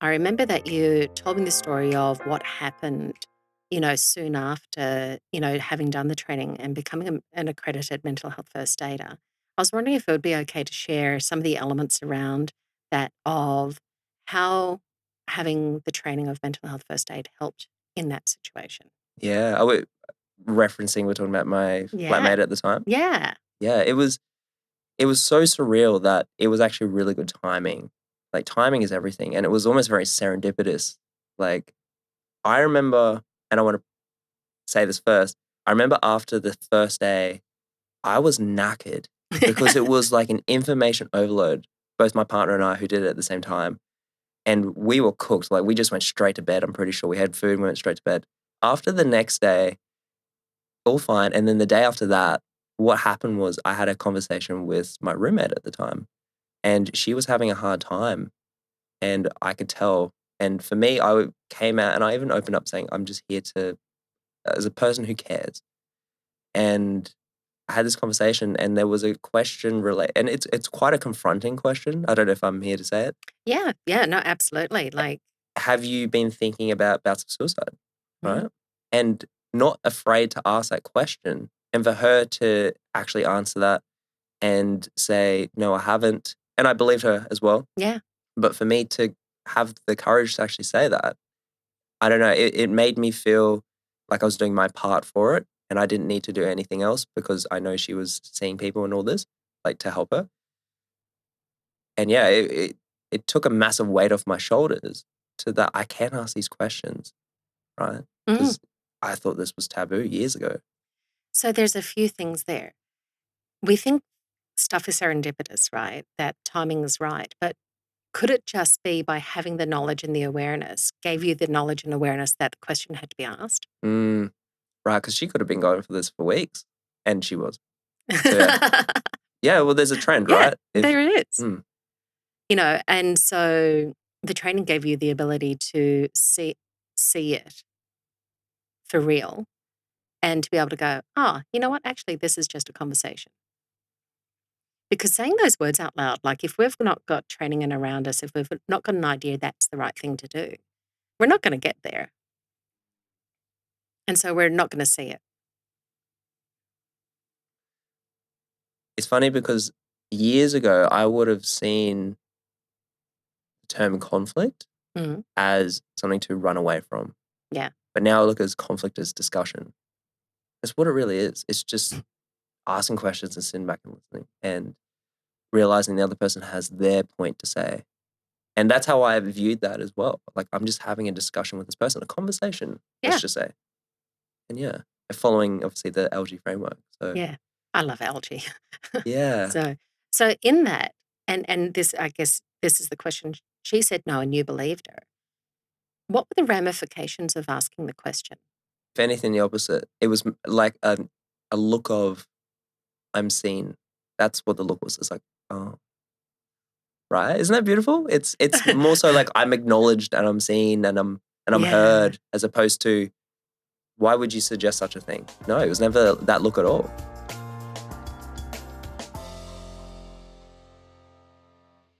I remember that you told me the story of what happened, soon after, having done the training and becoming an accredited mental health first aider. I was wondering if it would be okay to share some of the elements around that of how having the training of mental health first aid helped in that situation. Yeah, referencing we're talking about my Yeah. flatmate at the time. Yeah. Yeah, it was so surreal that it was actually really good timing. Like, timing is everything, and it was almost very serendipitous. Like, I remember, and I wanna say this first, I remember after the first day, I was knackered because it was like an information overload, both my partner and I who did it at the same time, and we were cooked. Like, we just went straight to bed, I'm pretty sure. We had food, we went straight to bed. After the next day, all fine, and then the day after that, what happened was I had a conversation with my roommate at the time, and she was having a hard time, and I could tell. And for me, came out and I even opened up saying, "I'm just here to as a person who cares." And I had this conversation, and there was a question relate, and it's quite a confronting question. I don't know if I'm here to say it. Yeah. Yeah. No, absolutely. Like, Have you been thinking about bouts of suicide? mm, Right? And not afraid to ask that question. And for her to actually answer that and say, "No, I haven't." And I believed her as well. yeah. But for me to have the courage to actually say that, I don't know, it made me feel like I was doing my part for it, and I didn't need to do anything else because I know she was seeing people and all this, like, to help her. And yeah, it took a massive weight off my shoulders to that I can ask these questions, right? Mm. Because I thought this was taboo years ago. So there's a few things there. We think stuff is serendipitous, right? That timing is right. But could it just be by having the knowledge and the awareness gave you the knowledge and awareness that the question had to be asked? Mm, right, because she could have been going for this for weeks, and she was. So, yeah. Yeah, well, there's a trend, Yeah, right? If there it is. mm, And so the training gave you the ability to see it for real and to be able to go, oh, you know what? Actually, this is just a conversation. Because saying those words out loud, like if we've not got training in around us, if we've not got an idea that's the right thing to do, we're not going to get there. And so we're not going to see it. it's funny because years ago, I would have seen the term conflict Mhm. as something to run away from. Yeah. But now I look as conflict as discussion. That's what it really is. It's just asking questions and sitting back and listening and realizing the other person has their point to say. And that's how I viewed that as well. Like, I'm just having a discussion with this person, a conversation, let's Yeah. just say. And yeah, following obviously the LG framework. So Yeah. I love algae. yeah, So so in that, and this, I guess this is the question. She said no and you believed her. What were the ramifications of asking the question? if anything, the opposite. It was like a look of I'm seen. That's what the look was. It's like, oh, right? Isn't that beautiful? It's more so like I'm acknowledged and I'm seen and I'm Yeah. heard as opposed to why would you suggest such a thing? No, it was never that look at all.